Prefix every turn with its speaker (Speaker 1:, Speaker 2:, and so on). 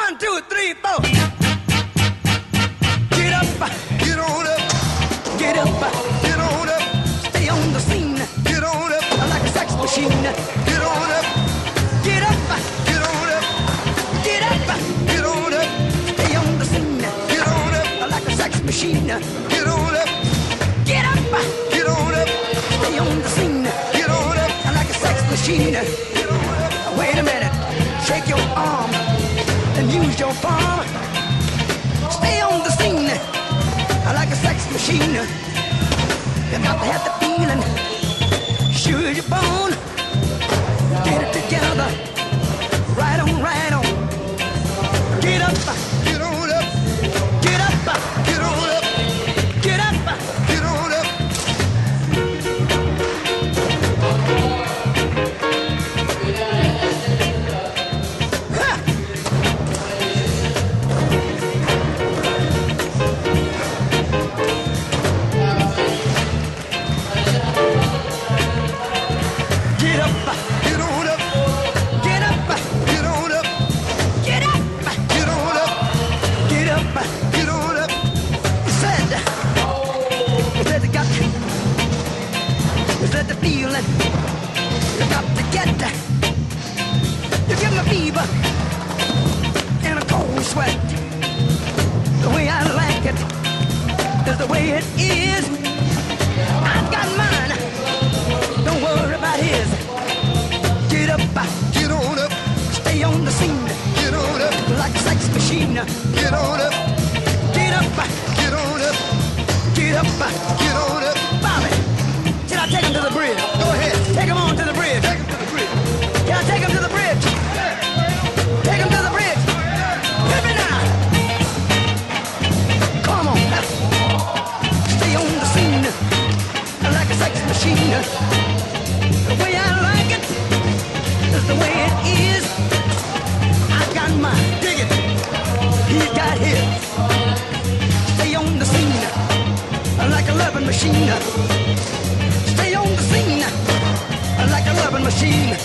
Speaker 1: 1, 2, 3, 4. Get up,
Speaker 2: Get on up,
Speaker 1: get up,
Speaker 2: get on up,
Speaker 1: stay on the scene
Speaker 2: get on up,
Speaker 1: like a sex machine.
Speaker 2: get on up,
Speaker 1: Get up,
Speaker 2: get on up,
Speaker 1: get up,
Speaker 2: get on up,
Speaker 1: stay on the scene
Speaker 2: get on up,
Speaker 1: like a sex machine.
Speaker 2: get on up,
Speaker 1: Get up,
Speaker 2: get on up,
Speaker 1: stay on the scene
Speaker 2: get on up,
Speaker 1: like a sex machine.
Speaker 2: get on up.
Speaker 1: Wait a minute, shake your arm and use your palm. Stay on the scene like a sex machine. You got to have the feeling, sure as you're born. Get it together, right on, right on. Get up,
Speaker 2: Get on up,
Speaker 1: get up,
Speaker 2: get on up,
Speaker 1: get up.
Speaker 2: get on up.
Speaker 1: Ha! Get up,
Speaker 2: Get on up,
Speaker 1: get up,
Speaker 2: get on up,
Speaker 1: get up,
Speaker 2: get on up,
Speaker 1: get up.
Speaker 2: get on up.
Speaker 1: He said they got the feeling. You got to get you give me a fever and a cold sweat. The way I like it is the way it is. I've got mine. Don't worry about his. Get up,
Speaker 2: Get on up,
Speaker 1: stay on the scene
Speaker 2: get on up,
Speaker 1: like a sex machine.
Speaker 2: get on up,
Speaker 1: Get up,
Speaker 2: get on up,
Speaker 1: get up.
Speaker 2: get on up.
Speaker 1: Bobby, should I take him to the bridge?
Speaker 2: Go ahead,
Speaker 1: Take him on to the bridge.
Speaker 2: take him to the bridge.
Speaker 1: Can I take him to the bridge? Take him to the bridge. Hit me now. Come on. Stay on the scene like a sex machine. The way I like it is the way it is. I got mine. Dig it. He's got his. Stay on the scene like a loving machine. Stay on the scene like a loving machine.